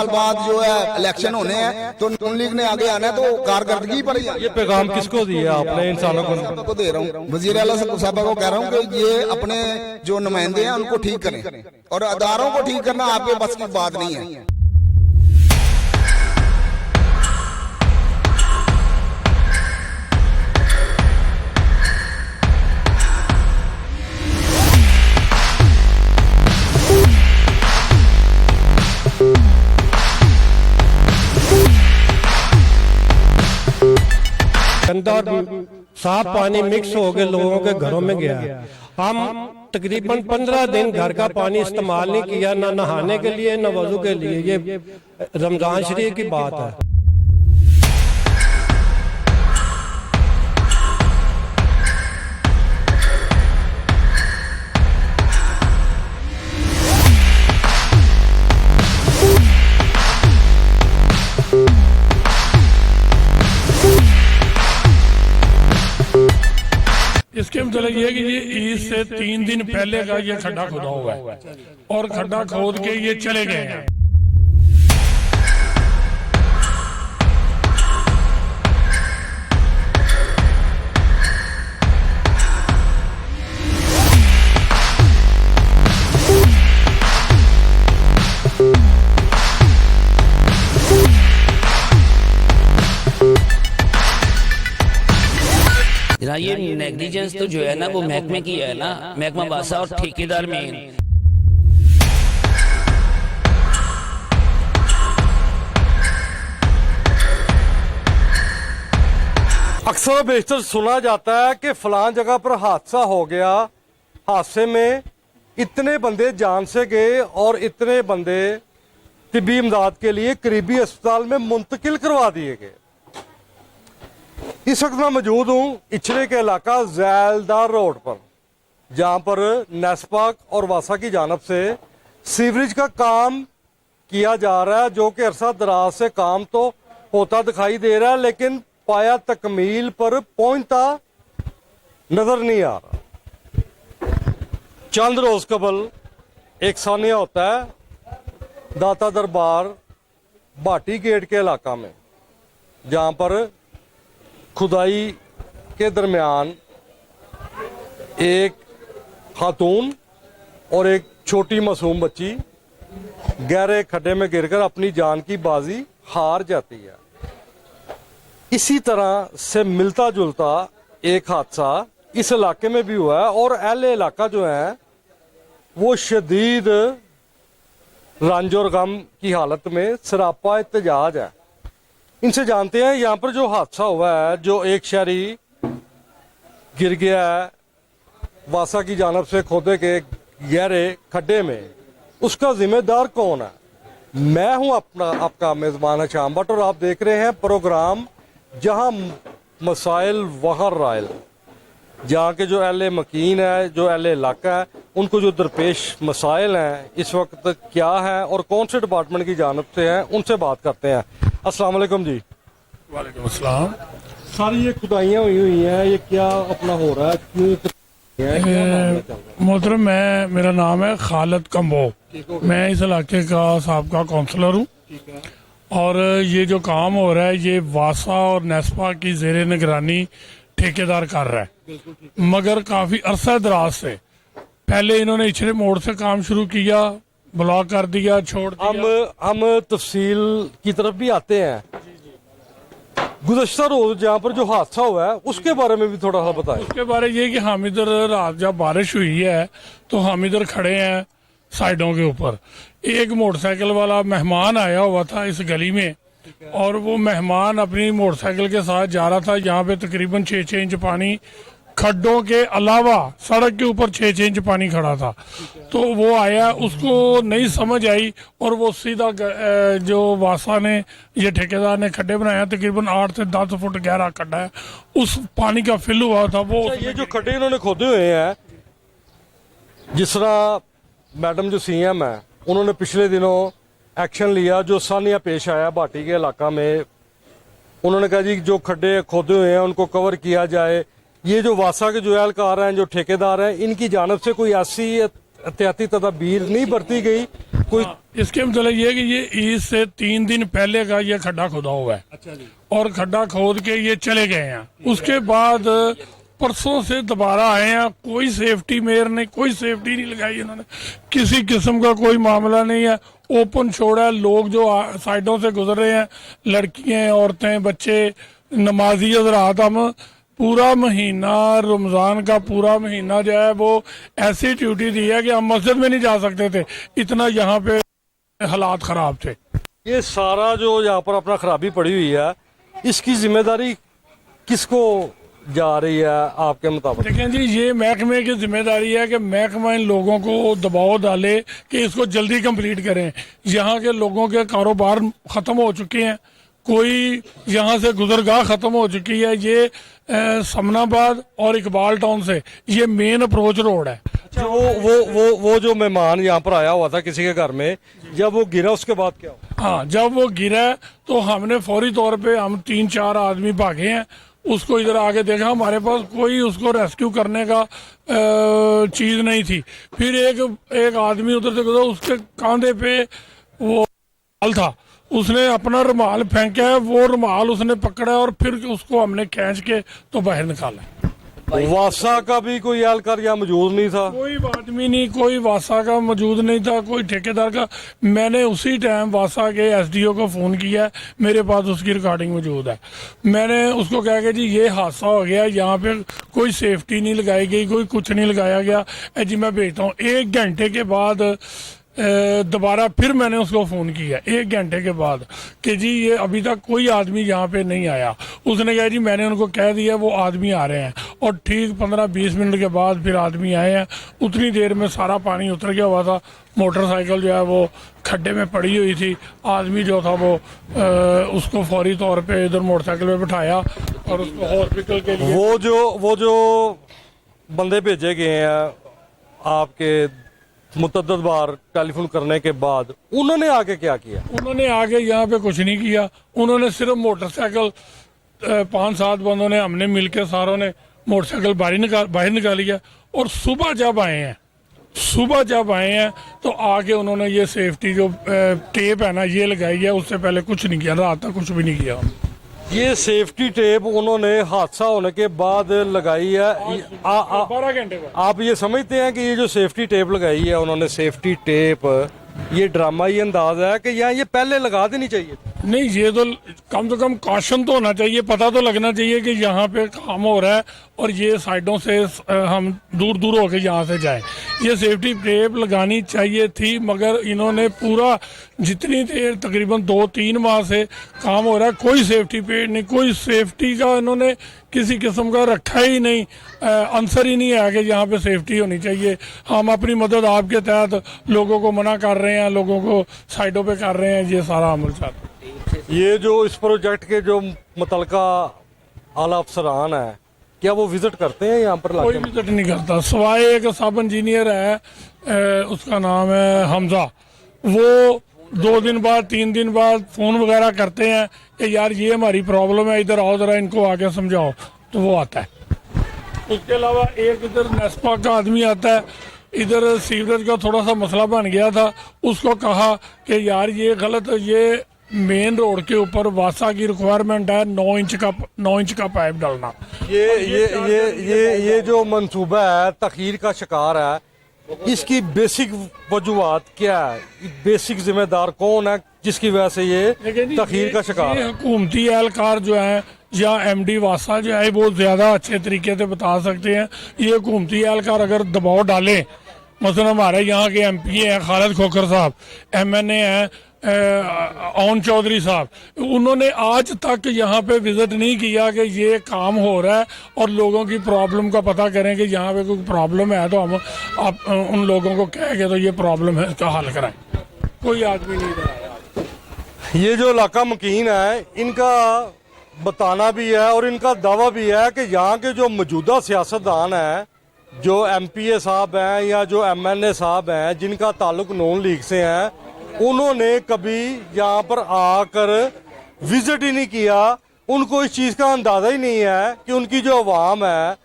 साल बाद जो है इलेक्शन होने हैं तो नून लीग ने आगे आना है तो कारकर्दगी पर ये पैगाम किसको दिया आपने इंसानों को दे रहा हूँ, वजीर आला साहब को कह रहा हूँ कि ये अपने जो नुमाइंदे हैं उनको ठीक करें, और अदारों को ठीक करना आपके बस की बात नहीं है। गंदा और साफ पानी मिक्स हो के लोगों के घरों में गया। हम तकरीबन 15 दिन घर का पानी इस्तेमाल नहीं किया, ना नहाने के लिए ना वजू के लिए। ये रमजान शरीफ की बात है। इसके मतलब ये कि ये ईद से 3 दिन पहले का ये खड्डा खोदा हुआ है और खड्डा खोद के ये चले गए हैं। ये नेग्लिजेंस तो जो है ना वो महकमे की है ना, महकमा वासा और ठेकेदार में। अक्सर बेशतर सुना जाता है कि फलां जगह पर हादसा हो गया, हादसे में इतने बंदे जान से गए और इतने बंदे तिब्बी इमदाद के लिए करीबी अस्पताल में मुंतकिल करवा दिए गए। इस वक्त मैं मौजूद हूँ इचले के इलाका जैलदार रोड पर, जहाँ पर नेस्पाक और वासा की जानब से सीवरेज का काम किया जा रहा है, जो कि अरसा दराज से काम तो होता दिखाई दे रहा है लेकिन पाया तकमील पर पहुंचता नजर नहीं आ रहा। चंद रोज कबल एक सानिया होता है दाता दरबार भाटी गेट के इलाका में, जहाँ पर खुदाई के दरमियान एक खातून और एक छोटी मासूम बच्ची गहरे खड्डे में गिरकर अपनी जान की बाजी हार जाती है। इसी तरह से मिलता जुलता एक हादसा इस इलाके में भी हुआ है और अहले इलाका जो है वो शदीद रंज और गम की हालत में सरापा एहतजाज है। इनसे जानते हैं यहाँ पर जो हादसा हुआ है, जो एक शहरी गिर गया है वासा की जानब से खोदे के गहरे खड्डे में, उसका जिम्मेदार कौन है। मैं हूं आपका मेजबान शाम भट्ट और आप देख रहे हैं प्रोग्राम जहां मसाइल वहाँ रायल, जहाँ के जो अहले मकीन है, जो अहले इलाका है, उनको जो दरपेश मसाइल हैं इस वक्त क्या है और कौन से डिपार्टमेंट की जानब से हैं, उनसे बात करते हैं। अस्सलाम वालेकुम जी। वालेकुम अस्सलाम। सारी ये खुदाइयाँ हुई हैं, ये क्या अपना हो रहा है, क्यों? मोहतरम, मेरा नाम है खालिद कम्बो, मैं इस इलाके का साबका काउंसलर हूँ और ये जो काम हो रहा है ये वासा और नेस्पा की जेर निगरानी ठेकेदार कर रहा है, मगर काफी अरसा दराज से पहले इन्होंने इचले मोड़ से काम शुरू किया, ब्लॉक कर दिया, छोड़ दिया। हम तफसील की तरफ भी आते हैं। गुज़श्ता रोज जहाँ पर जो हादसा हुआ है उसके बारे में भी थोड़ा सा बताएं। उसके बारे ये कि हम इधर रात जब बारिश हुई है तो हम इधर खड़े हैं साइडों के ऊपर, एक मोटरसाइकिल वाला मेहमान आया हुआ था इस गली में और वो मेहमान अपनी मोटरसाइकिल के साथ जा रहा था। यहाँ पे तकरीबन 6-6 इंच पानी, खड्डों के अलावा सड़क के ऊपर 6-6 इंच पानी खड़ा था। तो वो आया, उसको नहीं समझ आई और वो सीधा जो वासा ने, ये ठेकेदार ने खड्डे बनाया, तकरीबन 8 से 10 फुट गहरा खड्डा है, उस पानी का फिल हुआ था वो। ये जो खड्डे इन्होंने खोदे हुए हैं, जिस तरह मैडम जो सीएम है उन्होंने पिछले दिनों एक्शन लिया, जो सानिया पेश आया भाटी के इलाका में, उन्होंने कहा जी जो खड्डे खोदे हुए हैं उनको कवर किया जाए। ये जो वासा के जो एहलकार हैं, जो ठेकेदार हैं, इनकी जानब से कोई ऐसी एहतियाती तदाबीर नहीं बरती गई कोई इसके मतलब ये है कि ये ईद से 3 दिन पहले का ये खड्डा खोदा हुआ है। अच्छा जी। और खड्डा खोद के ये चले गए हैं। उसके बाद परसों से दोबारा आए हैं, कोई सेफ्टी मेयर ने कोई सेफ्टी नहीं लगाई इन्होंने, किसी किस्म का कोई मामला नहीं है, ओपन छोड़ा है। लोग जो साइडों से गुजर रहे हैं, लड़कियां, औरतें, बच्चे, नमाजी हजरात, हम पूरा महीना रमजान का पूरा महीना जो है वो ऐसी ड्यूटी दी है कि हम मस्जिद में नहीं जा सकते थे, इतना यहाँ पे हालात खराब थे। ये सारा जो यहाँ पर अपना खराबी पड़ी हुई है, इसकी जिम्मेदारी किसको जा रही है आपके मुताबिक? देखें जी, ये महकमे की जिम्मेदारी है कि महकमा इन लोगों को दबाव डाले कि इसको जल्दी कंप्लीट करें। यहाँ के लोगों के कारोबार खत्म हो चुके हैं, कोई यहाँ से गुजरगाह खत्म हो चुकी है। ये समनाबाद और इकबाल टाउन से ये मेन अप्रोच रोड है। अच्छा, वो जो मेहमान यहाँ पर आया हुआ था किसी के घर में, जब वो गिरा उसके बाद क्या हुआ? हाँ, जब वो गिरा तो हमने फौरी तौर पे हम 3-4 आदमी भागे हैं, उसको इधर आके देखा, हमारे पास कोई उसको रेस्क्यू करने का चीज नहीं थी। फिर एक आदमी उधर से गुजरा, उसके कांधे पे वो रुमाल था, उसने अपना रुमाल फेंका है, वो रुमाल उसने पकड़ा और फिर उसको हमने खींच के तो बाहर निकाला। वासा का भी कोई एहलकार यहाँ मौजूद नहीं था? कोई आदमी नहीं, कोई वासा का मौजूद नहीं था, कोई ठेकेदार का। मैंने उसी टाइम वासा के एसडीओ को फोन किया, मेरे पास उसकी रिकॉर्डिंग मौजूद है। मैंने उसको कहा कि जी ये हादसा हो गया, यहाँ पे कोई सेफ्टी नहीं लगाई गई, कोई कुछ नहीं लगाया गया, जी मैं भेजता हूँ। 1 घंटे के बाद दोबारा फिर मैंने उसको फोन किया 1 घंटे के बाद कि जी ये अभी तक कोई आदमी यहाँ पे नहीं आया। उसने कहा जी मैंने उनको कह दिया वो आदमी आ रहे हैं, और ठीक 15-20 मिनट के बाद फिर आदमी आए हैं। उतनी देर में सारा पानी उतर गया हुआ था, मोटरसाइकिल जो है वो खड्डे में पड़ी हुई थी। आदमी जो था वो उसको फौरी तौर पे इधर मोटरसाइकिल पे बिठाया और उसको हॉस्पिटल के लिए। वो जो बंदे भेजे गए हैं आपके मुतअद्दिद बार टेलीफोन करने के बाद, उन्होंने आगे क्या किया? उन्होंने आगे यहाँ पे कुछ नहीं किया, उन्होंने सिर्फ मोटरसाइकिल 5-7 बंदों ने, हमने मिलकर सारों ने मोटरसाइकिल बाहर निकाली है। और सुबह जब आए हैं तो आके उन्होंने ये सेफ्टी जो टेप है ना ये लगाई है, उससे पहले कुछ नहीं किया, रात तक कुछ भी नहीं किया। ये सेफ्टी टेप उन्होंने हादसा होने के बाद लगाई है। 12 घंटे बाद। आप ये समझते हैं कि ये जो सेफ्टी टेप लगाई है उन्होंने, सेफ्टी टेप, ये ड्रामाई अंदाज है कि यहाँ ये पहले लगा देनी चाहिए? नहीं, ये तो कम से कम कॉशन तो होना चाहिए, पता तो लगना चाहिए कि यहाँ पे काम हो रहा है और ये साइडों से हम दूर होके यहाँ से जाएं। ये सेफ्टी टेप लगानी चाहिए थी, मगर इन्होंने पूरा जितनी देर तकरीबन 2-3 माह से काम हो रहा है, कोई सेफ्टी पेड नहीं, कोई सेफ्टी का इन्होंने किसी किस्म का रखा ही नहीं, आंसर ही नहीं है कि यहाँ पे सेफ्टी होनी चाहिए। हम अपनी मदद आपके तहत लोगों को मना कर रहे हैं, लोगों को साइडों पे कर रहे हैं, ये सारा अमल चल रहा है। ये जो इस प्रोजेक्ट के जो मुतलका आला अफसरान है, क्या वो विजिट करते हैं यहाँ पर? कोई विजिट नहीं करता, सिवाय एक सब इंजीनियर है, उसका नाम है हमजा, वो 2 दिन बाद 3 दिन बाद फोन वगैरह करते हैं कि यार ये हमारी प्रॉब्लम है, इधर आओ जरा इनको आगे समझाओ, तो वो आता है। उसके अलावा एक इधर नेस्पा का आदमी आता है, इधर सीवरेज का थोड़ा सा मसला बन गया था, उसको कहा कि यार ये गलत, ये मेन रोड के ऊपर वासा की रिक्वायरमेंट है 9 इंच का पाइप डालना। ये जो मंसूबा है तखीर का शिकार है, इसकी बेसिक वजूहत क्या है? बेसिक जिम्मेदार कौन है जिसकी वजह से ये तखीर का शिकार है? हुकूमती एहलकार जो है या एमडी वासा जो है वो ज्यादा अच्छे तरीके से बता सकते हैं। ये हुकूमती एहलकार अगर दबाव डाले, मसलन हमारे यहाँ के एमपी हैं खालिद खोखर साहब, एमएनए हैं ओन चौधरी साहब, उन्होंने आज तक यहाँ पे विजिट नहीं किया कि ये काम हो रहा है और लोगों की प्रॉब्लम का पता करें कि यहाँ पे कोई प्रॉब्लम है तो हम आप उन लोगों को कह के तो ये प्रॉब्लम है इसका हल कराएं। कोई आदमी नहीं कराया। ये जो इलाका मकीन है, इनका बताना भी है और इनका दावा भी है कि यहाँ के जो मौजूदा सियासतदान हैं, जो एमपीए साहब हैं या जो एमएनए साहब हैं जिनका ताल्लुक नून लीग से हैं, उन्होंने कभी यहाँ पर आकर विजिट ही नहीं किया। उनको इस चीज़ का अंदाज़ा ही नहीं है कि उनकी जो अवाम है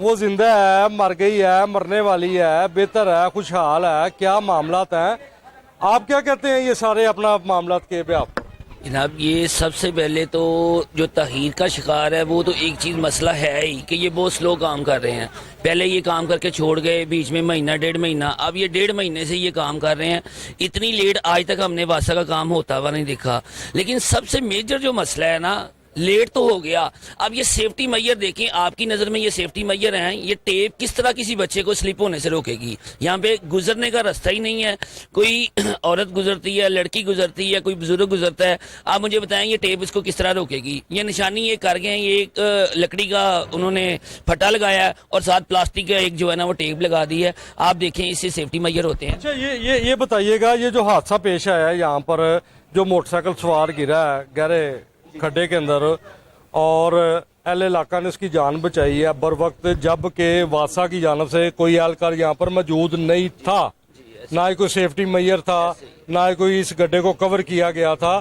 वो जिंदा है, मर गई है, मरने वाली है, बेहतर है, खुशहाल है, क्या मामलात हैं, आप क्या कहते हैं ये सारे अपना मामला के पे आप? जनाब ये सबसे पहले तो जो तहीर का शिकार है वो तो एक चीज़ मसला है ही कि ये बहुत स्लो काम कर रहे हैं। पहले ये काम करके छोड़ गए, बीच में महीना 1.5 महीना, अब ये 1.5 महीने से ये काम कर रहे हैं। इतनी लेट आज तक हमने वासा का काम होता हुआ नहीं देखा। लेकिन सबसे मेजर जो मसला है ना, लेट तो हो गया, अब ये सेफ्टी मैयर देखें, आपकी नज़र में ये सेफ्टी मैयर हैं, ये टेप किस तरह किसी बच्चे को स्लिप होने से रोकेगी? यहाँ पे गुजरने का रास्ता ही नहीं है। कोई औरत गुजरती है, लड़की गुजरती है, कोई बुजुर्ग गुजरता है, आप मुझे बताएं ये टेप इसको किस तरह रोकेगी? ये निशानी ये कर गए हैं, ये एक लकड़ी का उन्होंने फटा लगाया है और साथ प्लास्टिक का एक जो है ना वो टेप लगा दी है। आप देखें इससे सेफ्टी मैयर होते हैं। अच्छा ये बताइएगा, ये जो हादसा पेश आया है यहाँ पर, जो मोटरसाइकिल सवार गिरा है गहरे खड्डे के अंदर और एल इलाका ने उसकी जान बचाई है बर वक्त, जबकि वासा की जानब से कोई एहलकार यहाँ पर मौजूद नहीं था, ना ही कोई सेफ्टी मैयर था, ना ही कोई इस गड्ढे को कवर किया गया था।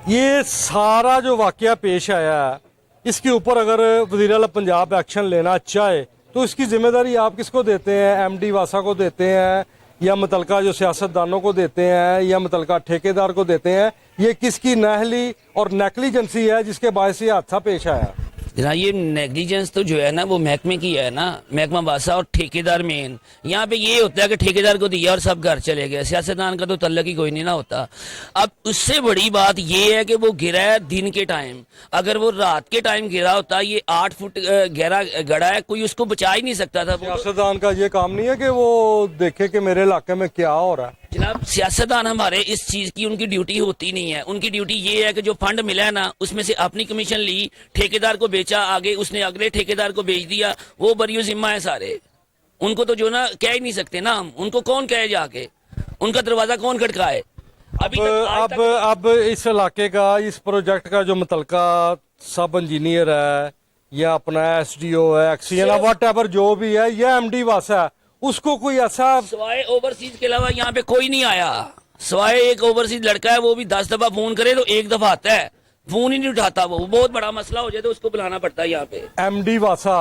ये सारा जो वाकया पेश आया है, इसके ऊपर अगर वज़ीर आला पंजाब एक्शन लेना चाहे तो इसकी जिम्मेदारी आप किसको देते हैं? एमडी वासा को देते हैं या मुतलका जो सियासतदानों को देते हैं या मुतलका ठेकेदार को देते हैं? ये किसकी नाहली और नेगलिजेंसी है जिसके बायस ये हादसा पेश आया? जनाब ये नेग्लिजेंस तो जो है ना वो महकमे की है ना, महकमा वासा और ठेकेदार मेन। यहाँ पे ये होता है कि ठेकेदार को दिया और सब घर चले गए, सियासतदान का तो तल्लक ही कोई नहीं ना होता। अब उससे बड़ी बात ये है कि वो गिरा है दिन के टाइम, अगर वो रात के टाइम गिरा होता, ये 8 फुट गहरा गड़ा है, कोई उसको बचा ही नहीं सकता था। सियासतदान का ये काम नहीं है कि वो देखे कि मेरे इलाके में क्या हो रहा है। जनाब सियासतदान हमारे इस चीज की उनकी ड्यूटी होती नहीं है। उनकी ड्यूटी ये है कि जो फंड मिला है ना उसमें से अपनी कमीशन ली, ठेकेदार को बेचा, आगे उसने अगले ठेकेदार को बेच दिया, वो बरियो जिम्मा है सारे। उनको तो जो ना कह ही नहीं सकते ना हम, उनको कौन कहे जाके, उनका दरवाजा कौन खटकाए? अभी अब इस इलाके का, इस प्रोजेक्ट का जो मुतलका सब इंजीनियर है या अपना SDO है, एक्सीएन है, वट एवर जो भी है, या MD वासा है, उसको कोई ऐसा सवाए ओवरसीज के अलावा यहाँ पे कोई नहीं आया। सवाए एक ओवरसीज लड़का है, वो भी 10 दफा फोन करे तो एक दफा आता है, फोन ही नहीं उठाता। वो बहुत बड़ा मसला हो जाए तो उसको बुलाना पड़ता है यहाँ पे। MD वासा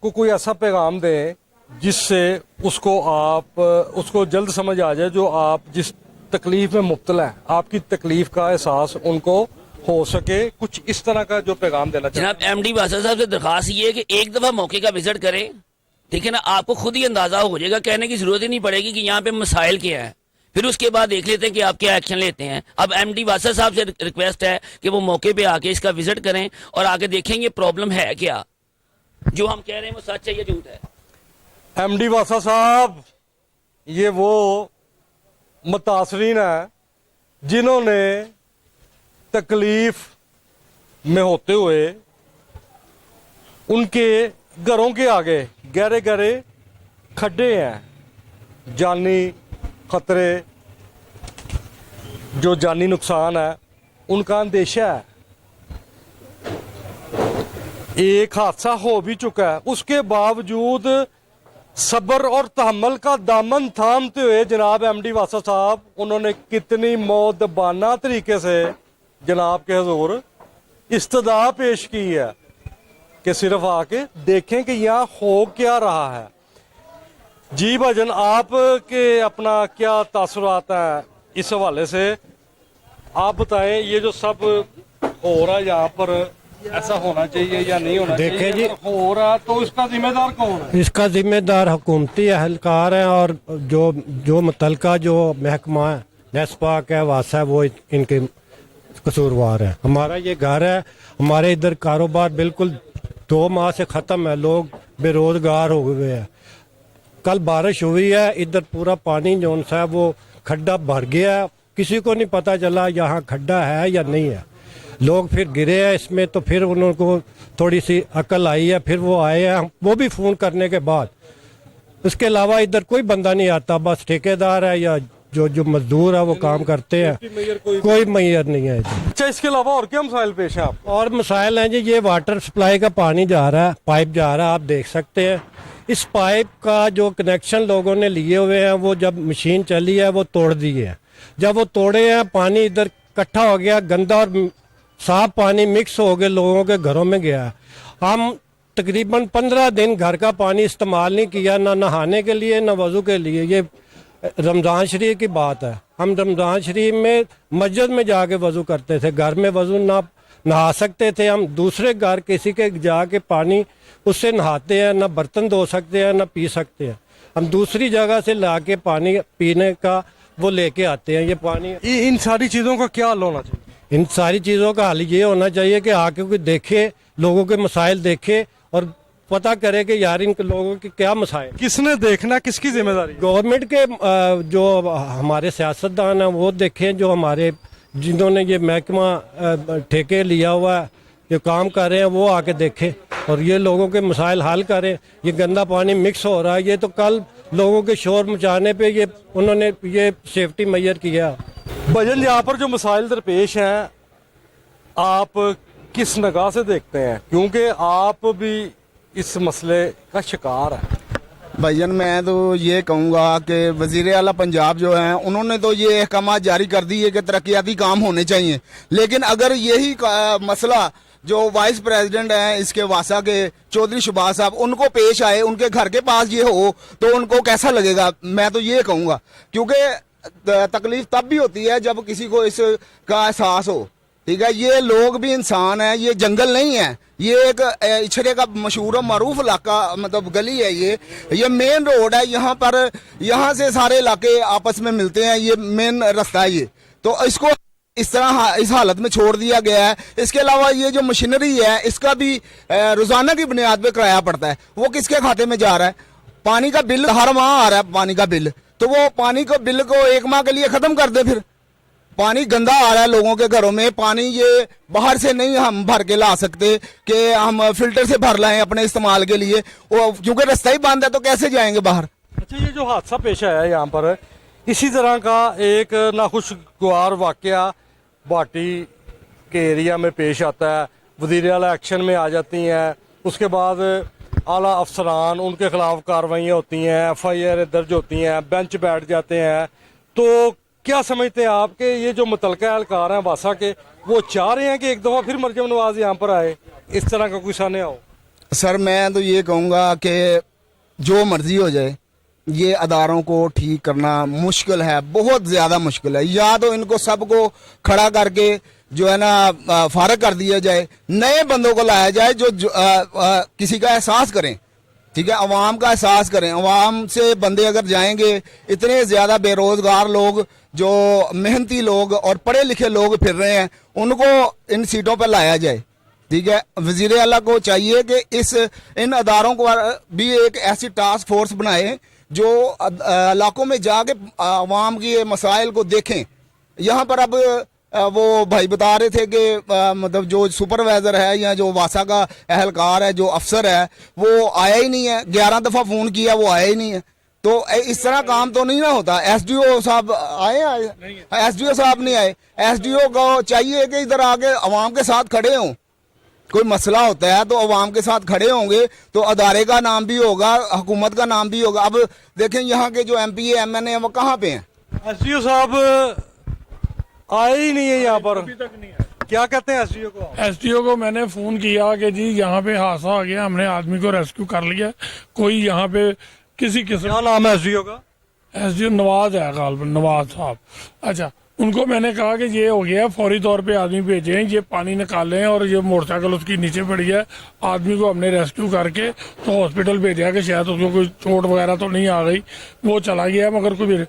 को कोई ऐसा पैगाम दे जिससे उसको जल्द समझ आ जाए, जो आप जिस तकलीफ में मुब्तला है, आपकी तकलीफ का एहसास उनको हो सके, कुछ इस तरह का जो पैगाम देना चाहिए। जनाब MD वासा साहब से दरखास्त ये है कि एक दफा मौके का विजिट करें, ठीक है ना, आपको खुद ही अंदाजा हो जाएगा, कहने की जरूरत ही नहीं पड़ेगी कि यहाँ पे मसाइल क्या है। फिर उसके बाद देख लेते हैं कि आप क्या एक्शन लेते हैं। अब MD वासा साहब से रिक्वेस्ट है कि वो मौके पे आके इसका विजिट करें और आके देखें ये प्रॉब्लम है क्या, जो हम कह रहे हैं वो सच है या झूठ है। MD वासा साहब ये वो मुतासरीन है जिन्होंने तकलीफ में होते हुए उनके घरों के आगे गहरे गहरे खड्डे हैं, जानी खतरे, जो जानी नुकसान है उनका अंदेशा है। एक हादसा हो भी चुका है, उसके बावजूद सब्र और तहम्मुल का दामन थामते हुए जनाब MD वासा साहब, उन्होंने कितनी मौदबाना तरीके से जनाब के हुजूर इस्तदा पेश की है कि सिर्फ आके देखें कि यहाँ हो क्या रहा है। जी भाजन, आप के अपना क्या तासुरात हैं इस हवाले से? आप बताएं, ये जो सब हो रहा है यहाँ पर, ऐसा होना चाहिए या नहीं होना चाहिए? देखें जी, हो रहा तो इसका जिम्मेदार कौन है? इसका जिम्मेदार हुकूमती अहलकार हैं और जो मुतलका जो महकमा है, नेस्पाक है, वासा है, वो इनके कसूरवार है। हमारा ये घर है, हमारे इधर कारोबार बिल्कुल 2 माह से ख़त्म है, लोग बेरोजगार हो गए हैं। कल बारिश हुई है, इधर पूरा पानी जो सा है वो खड्डा भर गया है, किसी को नहीं पता चला यहाँ खड्डा है या नहीं है। लोग फिर गिरे हैं इसमें, तो फिर उनको थोड़ी सी अकल आई है, फिर वो आए हैं, वो भी फ़ोन करने के बाद। उसके अलावा इधर कोई बंदा नहीं आता, बस ठेकेदार है या जो मजदूर है वो काम करते हैं, कोई मैयर नहीं है। अच्छा, इसके अलावा और क्या मसाइल पेश है आप? और मसाइल हैं जी, ये वाटर सप्लाई का पानी जा रहा है, पाइप जा रहा है, आप देख सकते हैं। इस पाइप का जो कनेक्शन लोगों ने लिए हुए हैं, वो जब मशीन चली है वो तोड़ दिए हैं। जब वो तोड़े हैं, पानी इधर इकट्ठा हो गया, गंदा और साफ पानी मिक्स हो गए, लोगों के घरों में गया। हम तकरीबन 15 दिन घर का पानी इस्तेमाल नहीं किया, ना नहाने के लिए ना वजू के लिए। ये रमज़ान शरीफ की बात है, हम रमज़ान शरीफ में मस्जिद में जाके वज़ू करते थे, घर में वज़ू ना नहा सकते थे। हम दूसरे घर किसी के जाके पानी उससे नहाते हैं, ना बर्तन धो सकते हैं ना पी सकते हैं। हम दूसरी जगह से ला के पानी पीने का वो लेके आते हैं। ये पानी, इन सारी चीज़ों का क्या हल होना चाहिए? इन सारी चीज़ों का हल ये होना चाहिए कि आके कोई देखे, लोगों के मसाइल देखे और पता करे कि यार इन लोगों के क्या मसाइल। किसने देखना, किसकी जिम्मेदारी है? गवर्नमेंट के जो हमारे सियासतदान हैं वो देखें, जो हमारे जिन्होंने ये महकमा ठेके लिया हुआ है, जो काम कर रहे हैं वो आके देखें और ये लोगों के मसाइल हल करें। ये गंदा पानी मिक्स हो रहा है, ये तो कल लोगों के शोर मचाने पे ये उन्होंने ये सेफ्टी मैयर किया। भजन, यहाँ पर जो मसाइल दरपेश हैं आप किस निगाह से देखते हैं, क्योंकि आप भी इस मसले का शिकार है? भाईजान मैं तो ये कहूँगा कि वज़ीर आला पंजाब जो हैं उन्होंने तो ये अहकाम जारी कर दिए कि तरक्याती काम होने चाहिए, लेकिन अगर यही मसला जो वाइस प्रेसिडेंट हैं इसके वासा के चौधरी शहबाज साहब उनको पेश आए, उनके घर के पास ये हो तो उनको कैसा लगेगा? मैं तो ये कहूँगा, क्योंकि तकलीफ तब भी होती है जब किसी को इसका एहसास हो। ठीक है, ये लोग भी इंसान हैं, ये जंगल नहीं है, ये एक इछरे का मशहूर और मारूफ इलाका मतलब गली है, ये मेन रोड है। यहाँ पर यहाँ से सारे इलाके आपस में मिलते हैं, ये मेन रास्ता है ये। तो इसको इस तरह इस हालत में छोड़ दिया गया है। इसके अलावा ये जो मशीनरी है इसका भी रोजाना की बुनियाद पे किराया पड़ता है, वो किसके खाते में जा रहा है? पानी का बिल हर माह आ रहा है, पानी का बिल, तो वो पानी को बिल को एक माह के लिए खत्म कर दे। फिर पानी गंदा आ रहा है लोगों के घरों में, पानी ये बाहर से नहीं हम भर के ला सकते कि हम फिल्टर से भर लाएं अपने इस्तेमाल के लिए, वो क्योंकि रास्ता ही बंद है तो कैसे जाएंगे बाहर। अच्छा, ये जो हादसा पेश आया है यहाँ पर, इसी तरह का एक नाखुशगवार वाकया भाटी के एरिया में पेश आता है, वज़ीर आला एक्शन में आ जाती हैं, उसके बाद आला अफसरान उनके खिलाफ कार्रवाइयाँ होती हैं, FIR दर्ज होती हैं, बेंच बैठ जाते हैं। तो क्या समझते हैं आप कि ये जो मुतलका एहलकार हैं वासा के, वो चाह रहे हैं कि एक दफ़ा फिर मरजम नवाज यहाँ पर आए, इस तरह का कोई सामने आओ? सर मैं तो ये कहूँगा कि जो मर्जी हो जाए, ये अदारों को ठीक करना मुश्किल है, बहुत ज़्यादा मुश्किल है। या तो इनको सबको खड़ा करके जो है ना फारग कर दिया जाए, नए बंदों को लाया जाए जो किसी का एहसास करें। ठीक है, अवाम का एहसास करें। अवाम से बंदे अगर जाएंगे, इतने ज़्यादा बेरोज़गार लोग, जो मेहनती लोग और पढ़े लिखे लोग फिर रहे हैं, उनको इन सीटों पर लाया जाए। ठीक है, वज़ीर आला को चाहिए कि इन अदारों को भी एक ऐसी टास्क फोर्स बनाए जो इलाकों में जाके अवाम की मसाइल को देखें। यहाँ पर अब वो भाई बता रहे थे कि मतलब जो सुपरवाइजर है या जो वासा का एहलकार है, जो अफसर है, वो आया ही नहीं है। 11 दफ़ा फ़ोन किया, वो आया ही नहीं है। तो इस तरह काम तो नहीं ना होता। SDO साहब आए, SDO साहब नहीं आए। SDO को चाहिए कि इधर आके अवाम के साथ खड़े हों। कोई मसला होता है तो अवाम के साथ खड़े होंगे तो अदारे का नाम भी होगा, हुकूमत का नाम भी होगा। अब देखें यहाँ के जो MP MNA वो कहाँ पे हैं? SDO साहब आए ही नहीं है यहाँ पर, अभी तक नहीं है। क्या कहते हैं SDO को? SDO को मैंने फोन किया कि जी यहाँ पे हादसा आ गया, हमने आदमी को रेस्क्यू कर लिया, कोई यहाँ पे किसी किस्म। क्या नाम है SDO का? SDO नवाज है, गालबन नवाज साहब। अच्छा, उनको मैंने कहा कि ये हो गया, फौरी तौर पे आदमी भेजें, ये पानी निकालें, और ये मोटरसाइकिल उसकी नीचे पड़ी है, आदमी को हमने रेस्क्यू करके तो हॉस्पिटल भेजा कि शायद उसको कोई चोट वगैरह तो नहीं आ गई, वो चला गया। मगर कोई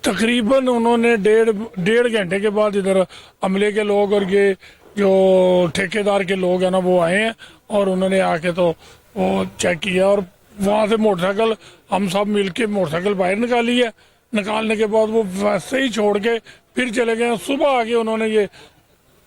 तकरीबन उन्होंने डेढ़ घंटे के बाद इधर अमले के लोग और ये जो ठेकेदार के लोग हैं ना वो आए हैं, और उन्होंने आके तो वो चेक किया, और वहाँ से मोटरसाइकिल हम सब मिलके मोटरसाइकिल बाहर निकाली है। निकालने के बाद वो वैसे ही छोड़ के फिर चले गए। सुबह आके उन्होंने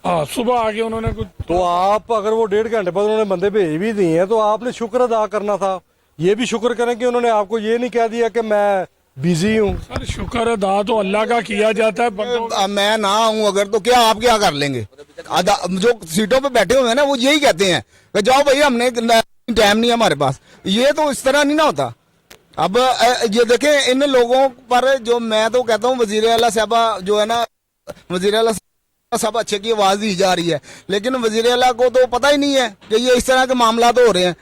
सुबह आके उन्होंने कुछ। तो आप अगर वो 1.5 घंटे बाद उन्होंने बंदे भेज भी दिए हैं तो आपने शुक्र अदा करना था। ये भी शुक्र करें कि उन्होंने आपको ये नहीं कह दिया कि मैं बिजी हूँ। सर शुक्र अदा तो अल्लाह का किया जाता है। मैं ना आऊं अगर तो क्या आप क्या कर लेंगे? जो सीटों पे बैठे हुए हैं ना वो यही कहते हैं कि जाओ भाई, हमने टाइम नहीं है हमारे पास। ये तो इस तरह नहीं ना होता। अब ये देखें इन लोगों पर, जो मैं तो कहता हूँ वज़ीर आला साहबा जो है ना, वज़ीर आला साहब अच्छे की आवाज़ दी जा रही है, लेकिन वज़ीर आला को तो पता ही नहीं है कि ये इस तरह के मामला तो हो रहे हैं।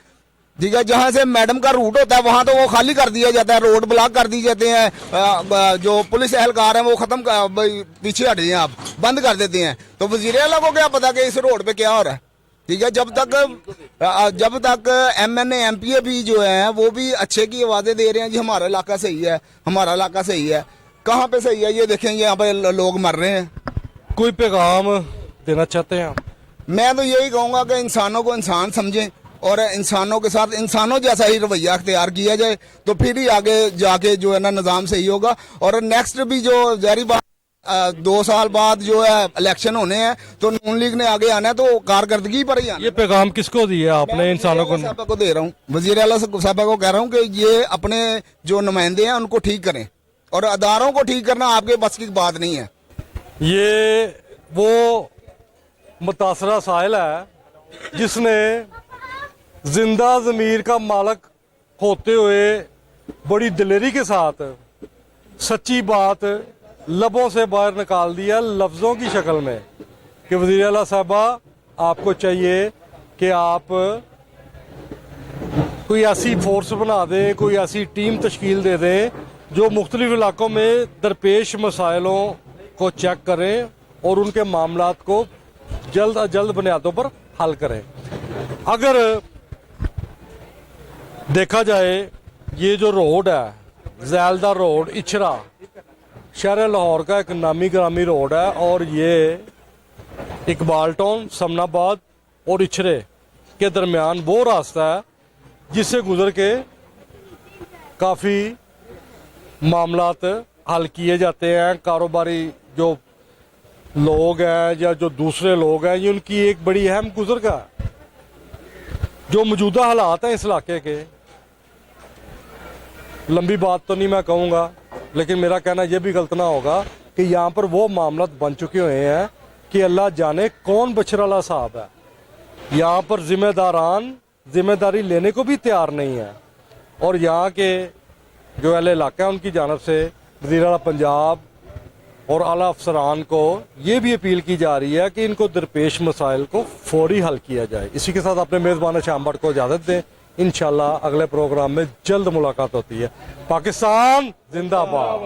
ठीक है, जहां से मैडम का रूट होता है वहां तो वो खाली कर दिया जाता है, रोड ब्लॉक कर दी जाते हैं, जो पुलिस एहलकार हैं वो पीछे हट जाए, आप बंद कर देते हैं। तो वजीर आला को क्या पता कि इस रोड पे क्या हो रहा है। ठीक है, जब तक MNA MPA भी जो है वो भी अच्छे की आवाजें दे रहे हैं, जी हमारा इलाका सही है, हमारा इलाका सही है। कहाँ पे सही है ये देखेंगे, यहाँ पे लोग मर रहे हैं। कोई पैगाम देना चाहते हैं आप? मैं तो यही कहूंगा कि इंसानों को इंसान समझें और इंसानों के साथ इंसानों जैसा ही रवैया अख्तियार किया जाए, तो फिर ही आगे जाके जो है ना निज़ाम सही होगा। और नेक्स्ट भी जो जारी बात 2 साल बाद जो है इलेक्शन होने हैं, तो नून लीग ने आगे आना है, तो कारकर्दगी पर ही आना है। ये पैगाम किसको दिया आपने इंसानों को? साहब को दे रहा हूँ, वजीर आला साहब को कह रहा हूँ कि ये अपने जो नुमाइंदे हैं उनको ठीक करें, और अदारों को ठीक करना आपके बस की बात नहीं है। ये वो मुतासरा साहिल है जिसने जिंदा ज़मीर का मालक होते हुए बड़ी दिलेरी के साथ सच्ची बात लबों से बाहर निकाल दिया लफ्ज़ों की शक्ल में कि वज़ीर आला साहबा आपको चाहिए कि आप कोई ऐसी फोर्स बना दें, कोई ऐसी टीम तश्कील दे दें जो मुख्तलिफ इलाकों में दरपेश मसाइलों को चेक करें और उनके मामलात को जल्द अज जल्द बुनियादों पर हल करें। अगर देखा जाए ये जो रोड है, जैलदा रोड इचरा शहर लाहौर का एक नामी ग्रामी रोड है, और ये इकबाल टाउन, समनाबाद और इचरे के दरमियान वो रास्ता है जिससे गुजर के काफ़ी मामलात हल किए जाते हैं। कारोबारी जो लोग हैं या जो दूसरे लोग हैं, ये उनकी एक बड़ी अहम गुजरगा है। जो मौजूदा हालात हैं इस इलाके के, लंबी बात तो नहीं मैं कहूँगा, लेकिन मेरा कहना यह भी गलत ना होगा कि यहाँ पर वो मामला बन चुके हुए हैं कि अल्लाह जाने कौन बशराला साहब है। यहाँ पर जिम्मेदारान जिम्मेदारी लेने को भी तैयार नहीं है, और यहाँ के जो अहले इलाका है उनकी जानब से वज़ीर आला पंजाब और आला अफसरान को ये भी अपील की जा रही है कि इनको दरपेश मसाइल को फौरी हल किया जाए। इसी के साथ अपने मेज़बान शाम भट्ट को इजाज़त दें। इंशाल्लाह अगले प्रोग्राम में जल्द मुलाकात होती है। पाकिस्तान जिंदाबाद।